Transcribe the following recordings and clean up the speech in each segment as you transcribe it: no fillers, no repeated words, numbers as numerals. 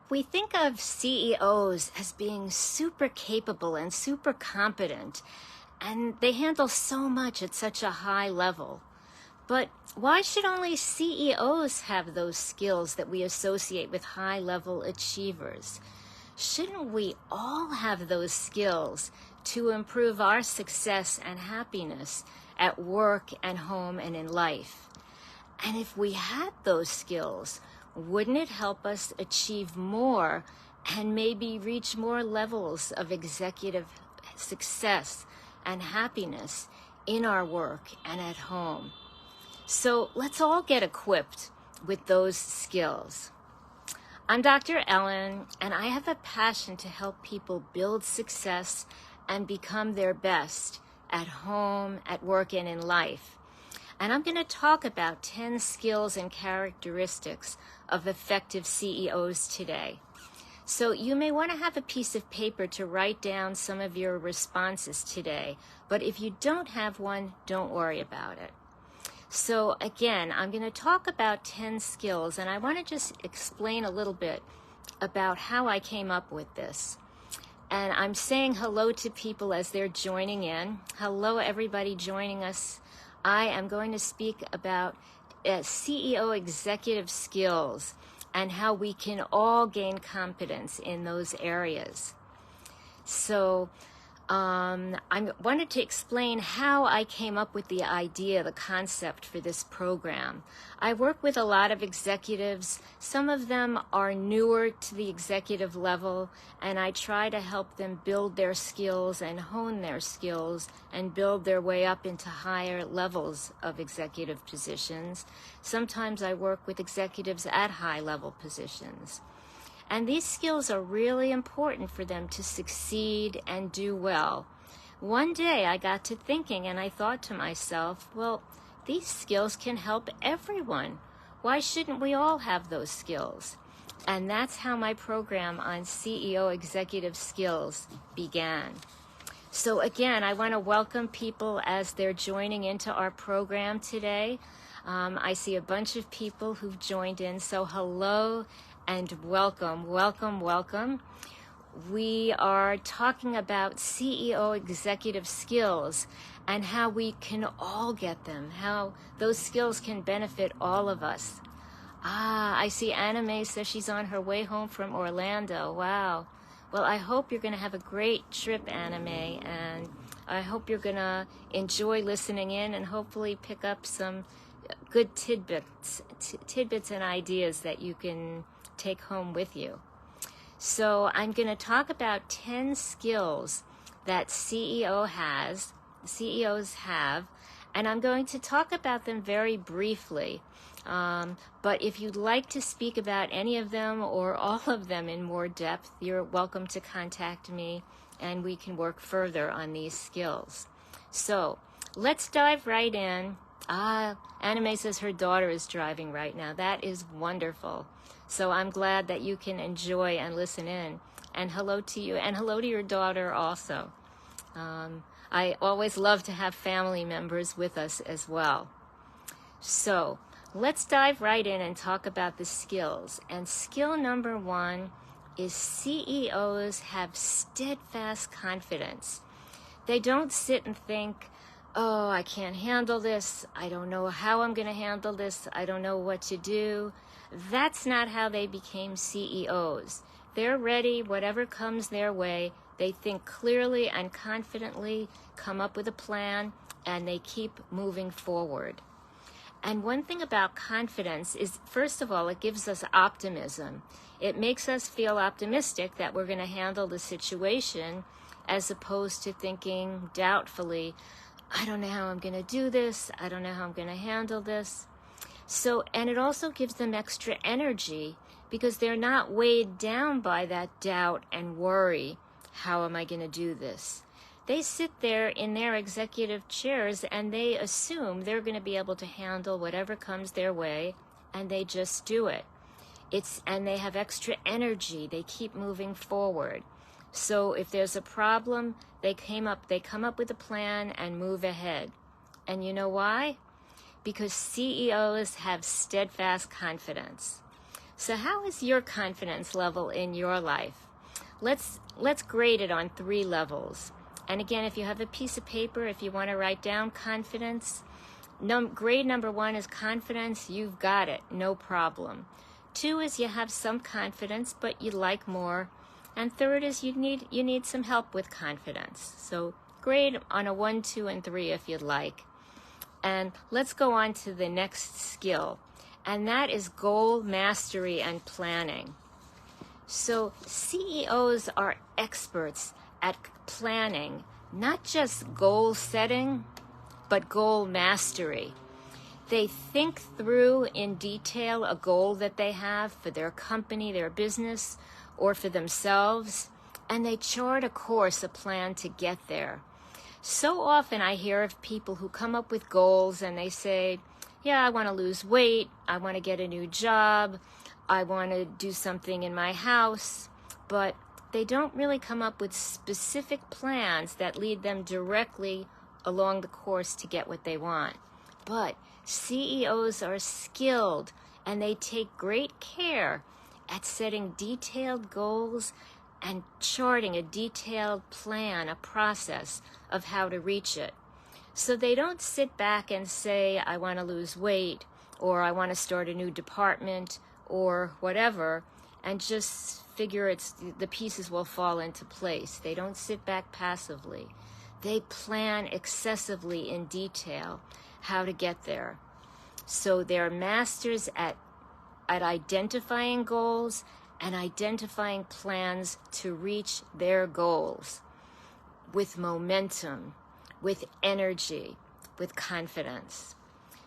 We think of CEOs as being super capable and super competent, and they handle so much at such a high level. But why should only CEOs have those skills that we associate with high-level achievers? Shouldn't we all have those skills to improve our success and happiness at work and home and in life? And if we had those skills, wouldn't it help us achieve more and maybe reach more levels of executive success and happiness in our work and at home? So let's all get equipped with those skills. I'm Dr. Ellen, and I have a passion to help people build success and become their best at home, at work, and in life. And I'm going to talk about 10 skills and characteristics of effective CEOs today. So you may want to have a piece of paper to write down some of your responses today, but if you don't have one, don't worry about it. So again, I'm going to talk about 10 skills, and I want to just explain a little bit about how I came up with this. And I'm saying hello to people as they're joining in. Hello, everybody joining us. I am going to speak about CEO executive skills and how we can all gain competence in those areas. So I wanted to explain how I came up with the idea, the concept for this program. I work with a lot of executives. Some of them are newer to the executive level, and I try to help them build their skills and hone their skills and build their way up into higher levels of executive positions. Sometimes I work with executives at high-level positions. And these skills are really important for them to succeed and do well. One day I got to thinking and I thought to myself, well, these skills can help everyone. Why shouldn't we all have those skills? And that's how my program on CEO executive skills began. So again, I want to welcome people as they're joining into our program today. I see a bunch of people who've joined in, so hello and welcome, welcome, welcome. We are talking about CEO executive skills and how we can all get them, how those skills can benefit all of us. I see Anna Mae says she's on her way home from Orlando. Wow. Well, I hope you're going to have a great trip, Anna Mae, and I hope you're going to enjoy listening in and hopefully pick up some good tidbits and ideas that you can take home with you. So I'm going to talk about 10 skills that CEOs have, and I'm going to talk about them very briefly. But if you'd like to speak about any of them or all of them in more depth, you're welcome to contact me and we can work further on these skills. So let's dive right in. Anna Mae says her daughter is driving right now. That is wonderful. So I'm glad that you can enjoy and listen in. And hello to you, and hello to your daughter also. I always love to have family members with us as well. So let's dive right in and talk about the skills. And skill number 1 is CEOs have steadfast confidence. They don't sit and think, oh, I can't handle this. I don't know how I'm going to handle this. I don't know what to do. That's not how they became CEOs. They're ready, whatever comes their way. They think clearly and confidently, come up with a plan, and they keep moving forward. And one thing about confidence is, first of all, it gives us optimism. It makes us feel optimistic that we're going to handle the situation as opposed to thinking doubtfully, I don't know how I'm going to do this. I don't know how I'm going to handle this. So, and it also gives them extra energy because they're not weighed down by that doubt and worry. How am I going to do this? They sit there in their executive chairs and they assume they're going to be able to handle whatever comes their way, and they just do it. And they have extra energy. They keep moving forward. So if there's a problem, they come up with a plan and move ahead. And you know why? Because CEOs have steadfast confidence. So how is your confidence level in your life? Let's grade it on 3 levels. And again, if you have a piece of paper, if you want to write down confidence, grade number 1 is confidence. You've got it, no problem. 2 is you have some confidence, but you'd like more. And 3rd is you need some help with confidence. So grade on a 1, 2, and 3 if you'd like. And let's go on to the next skill, and that is goal mastery and planning. So CEOs are experts at planning, not just goal setting, but goal mastery. They think through in detail a goal that they have for their company, their business, or for themselves, and they chart a course, a plan to get there. So often I hear of people who come up with goals and they say, yeah, I want to lose weight, I want to get a new job, I want to do something in my house, but they don't really come up with specific plans that lead them directly along the course to get what they want. But CEOs are skilled and they take great care at setting detailed goals and charting a detailed plan, a process of how to reach it. So they don't sit back and say, I want to lose weight, or I want to start a new department, or whatever, and just figure the pieces will fall into place. They don't sit back passively. They plan excessively in detail how to get there. So they're masters at identifying goals and identifying plans to reach their goals with momentum, with energy, with confidence.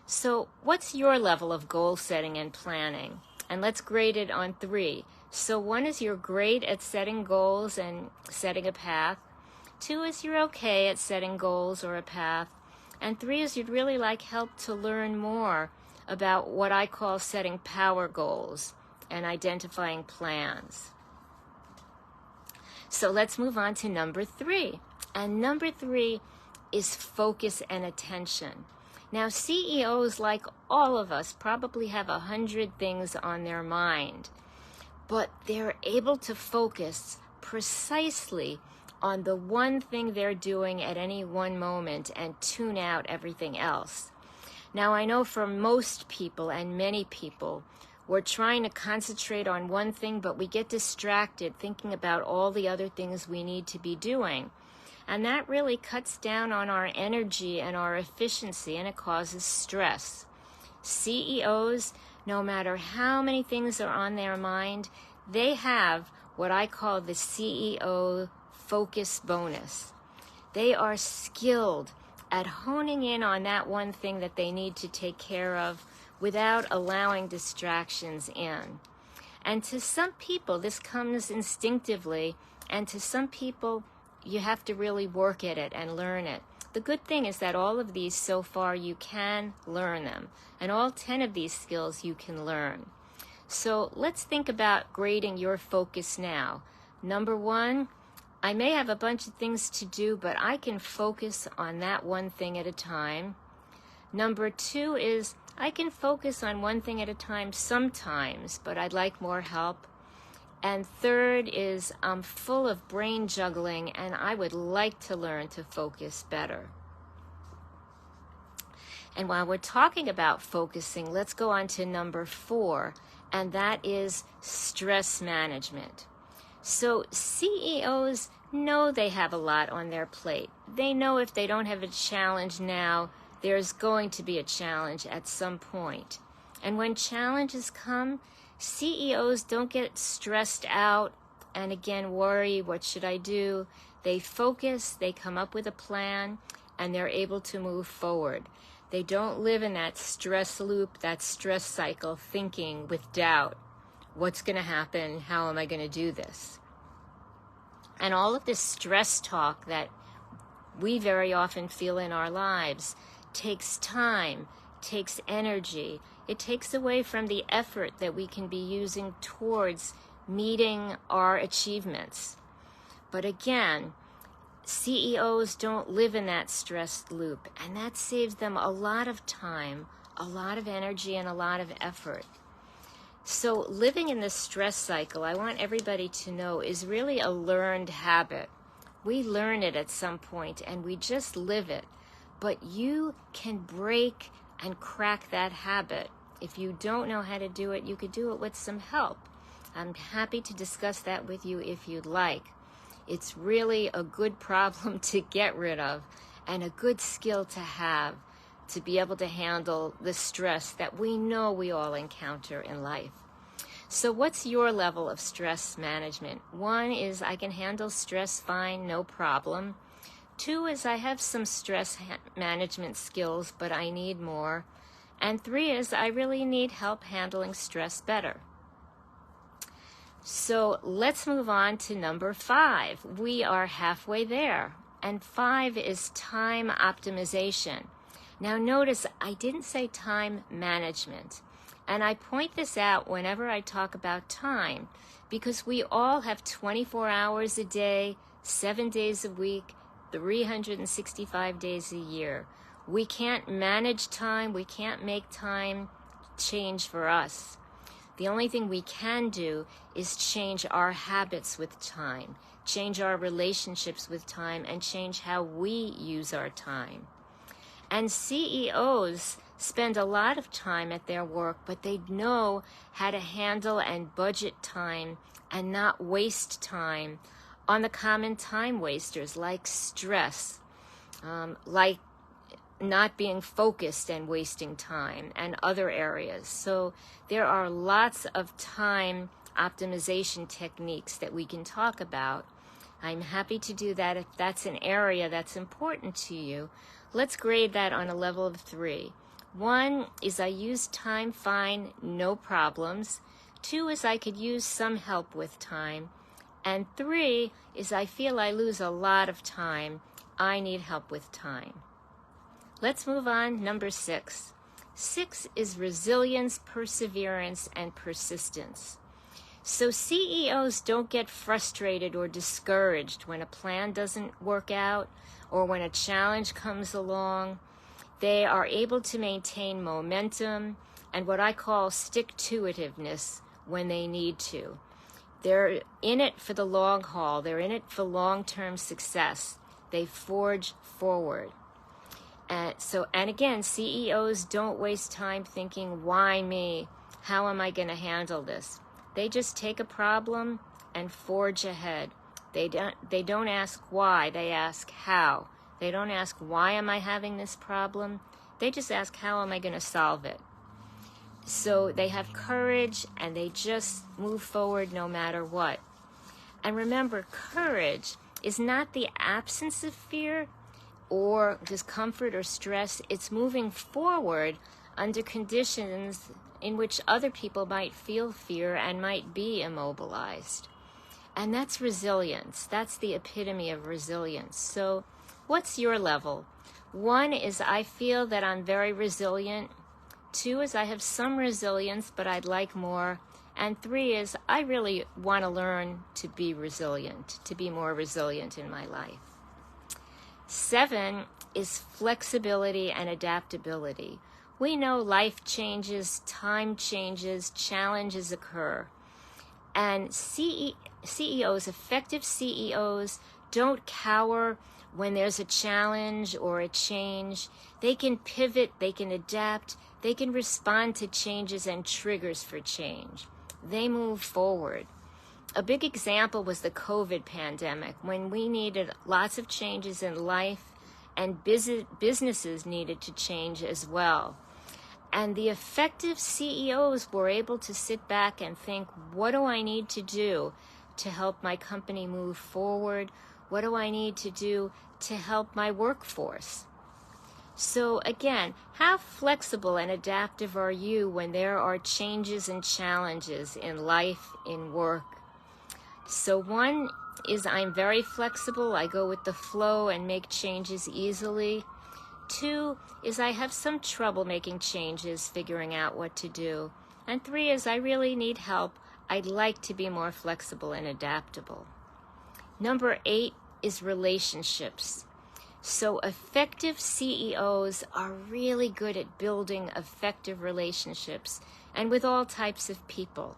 So what's your level of goal setting and planning? And let's grade it on 3. So 1 is you're great at setting goals and setting a path. 2 is you're okay at setting goals or a path. And 3 is you'd really like help to learn more about what I call setting power goals and identifying plans. So let's move on to number 3. And number 3 is focus and attention. Now, CEOs, like all of us, probably have 100 things on their mind, but they're able to focus precisely on the one thing they're doing at any one moment and tune out everything else. Now, I know for most people and many people, we're trying to concentrate on one thing, but we get distracted thinking about all the other things we need to be doing. And that really cuts down on our energy and our efficiency, and it causes stress. CEOs, no matter how many things are on their mind, they have what I call the CEO focus bonus. They are skilled at honing in on that one thing that they need to take care of without allowing distractions in. And to some people, this comes instinctively, and to some people, you have to really work at it and learn it. The good thing is that all of these so far you can learn them, and all 10 of these skills you can learn. So let's think about grading your focus now. Number 1, I may have a bunch of things to do, but I can focus on that one thing at a time. Number 2 is I can focus on one thing at a time sometimes, but I'd like more help. And 3rd is I'm full of brain juggling and I would like to learn to focus better. And while we're talking about focusing, let's go on to number 4, and that is stress management. So CEOs know they have a lot on their plate. They know if they don't have a challenge now, there's going to be a challenge at some point. And when challenges come, CEOs don't get stressed out and again worry, what should I do? They focus, they come up with a plan, and they're able to move forward. They don't live in that stress loop, that stress cycle, thinking with doubt. What's going to happen? How am I going to do this? And all of this stress talk that we very often feel in our lives takes time, takes energy. It takes away from the effort that we can be using towards meeting our achievements. But again, CEOs don't live in that stress loop, and that saves them a lot of time, a lot of energy, and a lot of effort. So living in the stress cycle, I want everybody to know, is really a learned habit. We learn it at some point and we just live it. But you can break and crack that habit. If you don't know how to do it, you could do it with some help. I'm happy to discuss that with you if you'd like. It's really a good problem to get rid of and a good skill to have to be able to handle the stress that we know we all encounter in life. So what's your level of stress management? 1 is I can handle stress fine, no problem. 2 is I have some stress management skills, but I need more. And 3 is I really need help handling stress better. So let's move on to number 5. We are halfway there. And 5 is time optimization. Now notice I didn't say time management. And I point this out whenever I talk about time because we all have 24 hours a day, 7 days a week, 365 days a year. We can't manage time. We can't make time change for us. The only thing we can do is change our habits with time, change our relationships with time, and change how we use our time. And CEOs spend a lot of time at their work, but they know how to handle and budget time and not waste time on the common time wasters like stress, like not being focused and wasting time, and other areas. So there are lots of time optimization techniques that we can talk about. I'm happy to do that if that's an area that's important to you. Let's grade that on a level of 3. 1 is I use time fine, no problems. 2 is I could use some help with time. And 3 is I feel I lose a lot of time. I need help with time. Let's move on. Number 6. 6 is resilience, perseverance, and persistence. So CEOs don't get frustrated or discouraged when a plan doesn't work out or when a challenge comes along. They are able to maintain momentum and what I call stick-to-itiveness when they need to. They're in it for the long haul. They're in it for long-term success. They forge forward. And again, CEOs don't waste time thinking, why me? How am I going to handle this? They just take a problem and forge ahead. They don't ask why, they ask how. They don't ask why am I having this problem? They just ask how am I going to solve it? So they have courage and they just move forward no matter what. And remember, courage is not the absence of fear or discomfort or stress. It's moving forward under conditions in which other people might feel fear and might be immobilized. And that's resilience. That's the epitome of resilience. So what's your level? 1 is I feel that I'm very resilient. 2 is I have some resilience, but I'd like more. And 3 is I really want to learn to be resilient, to be more resilient in my life. 7 is flexibility and adaptability. We know life changes, time changes, challenges occur. And CEOs, effective CEOs, don't cower when there's a challenge or a change. They can pivot, they can adapt, they can respond to changes and triggers for change. They move forward. A big example was the COVID pandemic, when we needed lots of changes in life and businesses needed to change as well. And the effective CEOs were able to sit back and think, what do I need to do to help my company move forward? What do I need to do to help my workforce? So again, how flexible and adaptive are you when there are changes and challenges in life, in work? So 1 is I'm very flexible. I go with the flow and make changes easily. 2 is I have some trouble making changes, figuring out what to do. And 3 is I really need help. I'd like to be more flexible and adaptable. Number 8 is relationships. So effective CEOs are really good at building effective relationships and with all types of people.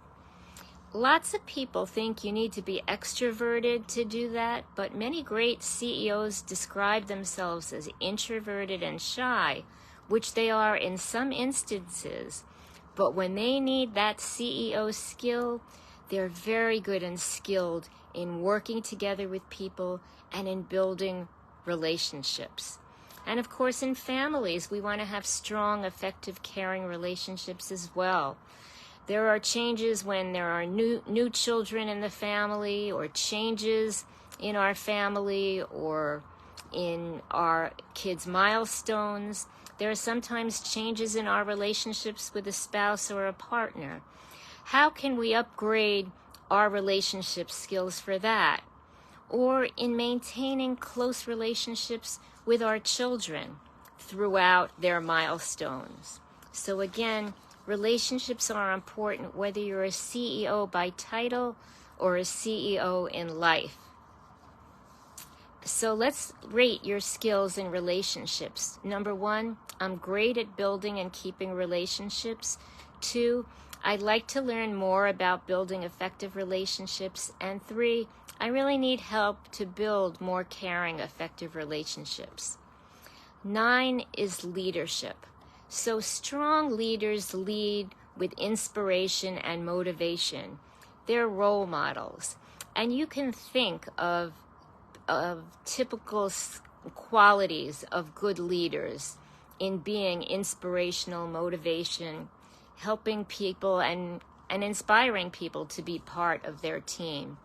Lots of people think you need to be extroverted to do that, but many great CEOs describe themselves as introverted and shy, which they are in some instances. But when they need that CEO skill, they're very good and skilled in working together with people and in building relationships. And of course, in families, we want to have strong, effective, caring relationships as well. There are changes when there are new children in the family, or changes in our family, or in our kids' milestones. There are sometimes changes in our relationships with a spouse or a partner. How can we upgrade our relationship skills for that? Or in maintaining close relationships with our children throughout their milestones. So again, relationships are important whether you're a CEO by title or a CEO in life. So let's rate your skills in relationships. Number 1, I'm great at building and keeping relationships. 2, I'd like to learn more about building effective relationships. And 3, I really need help to build more caring, effective relationships. 9 is leadership. So strong leaders lead with inspiration and motivation. They're role models. And you can think of typical qualities of good leaders in being inspirational, motivation, helping people and inspiring people to be part of their team.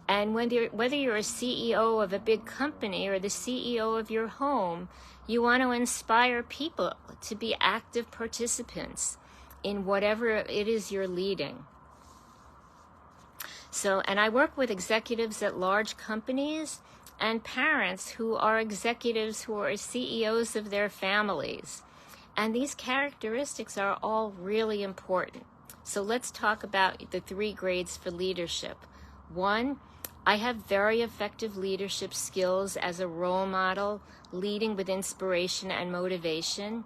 And whether you're a CEO of a big company or the CEO of your home, you want to inspire people to be active participants in whatever it is you're leading. So, and I work with executives at large companies and parents who are executives who are CEOs of their families. And these characteristics are all really important. So let's talk about the 3 grades for leadership. 1, I have very effective leadership skills as a role model, leading with inspiration and motivation.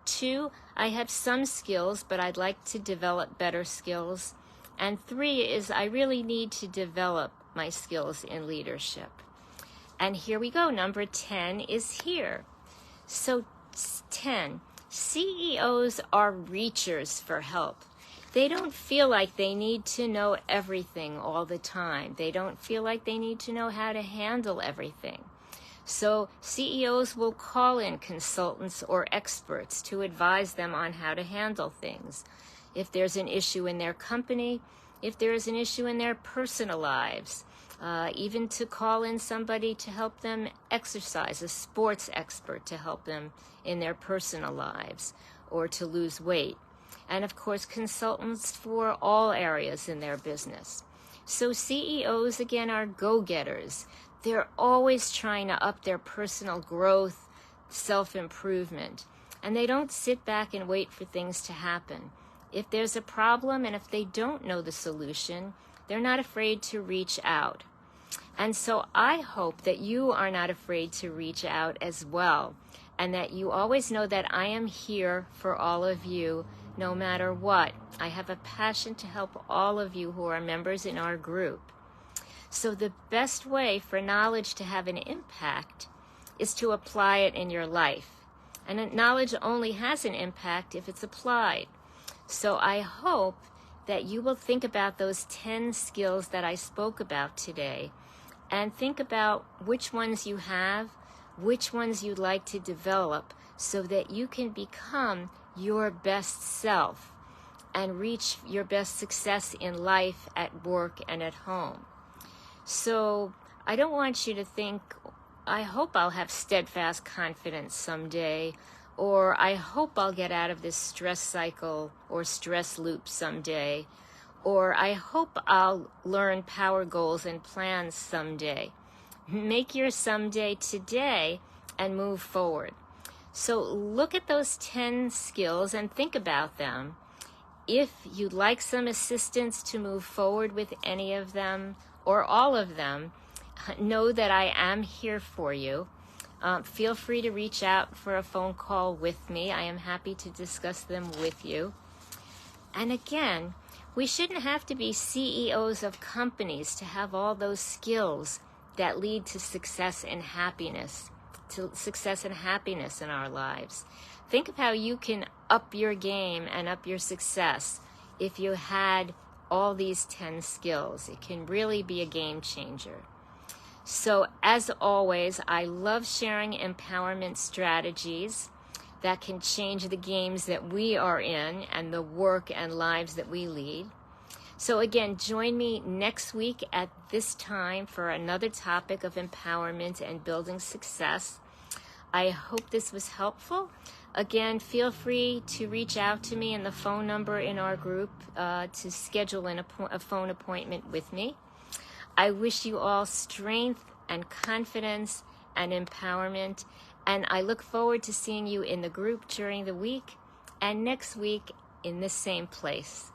2, I have some skills, but I'd like to develop better skills. And 3 is I really need to develop my skills in leadership. And here we go. Number 10 is here. So 10, CEOs are reachers for help. They don't feel like they need to know everything all the time. They don't feel like they need to know how to handle everything. So CEOs will call in consultants or experts to advise them on how to handle things. If there's an issue in their company, if there is an issue in their personal lives, even to call in somebody to help them exercise, a sports expert to help them in their personal lives or to lose weight. And of course, consultants for all areas in their business. So CEOs, again, are go-getters. They're always trying to up their personal growth, self-improvement. And they don't sit back and wait for things to happen. If there's a problem and if they don't know the solution, they're not afraid to reach out. And so I hope that you are not afraid to reach out as well, and that you always know that I am here for all of you, no matter what. I have a passion to help all of you who are members in our group. So the best way for knowledge to have an impact is to apply it in your life. And knowledge only has an impact if it's applied. So I hope that you will think about those 10 skills that I spoke about today, and think about which ones you have, which ones you'd like to develop, so that you can become your best self and reach your best success in life, at work, and at home. So I don't want you to think, I hope I'll have steadfast confidence someday, or I hope I'll get out of this stress cycle or stress loop someday, or I hope I'll learn power goals and plans someday. Make your someday today and move forward. So look at those 10 skills and think about them. If you'd like some assistance to move forward with any of them or all of them, know that I am here for you. Feel free to reach out for a phone call with me. I am happy to discuss them with you. And again, we shouldn't have to be CEOs of companies to have all those skills that lead to success and happiness, in our lives. Think of how you can up your game and up your success if you had all these 10 skills. It can really be a game changer. So as always, I love sharing empowerment strategies that can change the games that we are in and the work and lives that we lead. So again, join me next week at this time for another topic of empowerment and building success. I hope this was helpful. Again, feel free to reach out to me in the phone number in our group to schedule a phone appointment with me. I wish you all strength and confidence and empowerment, and I look forward to seeing you in the group during the week and next week in the same place.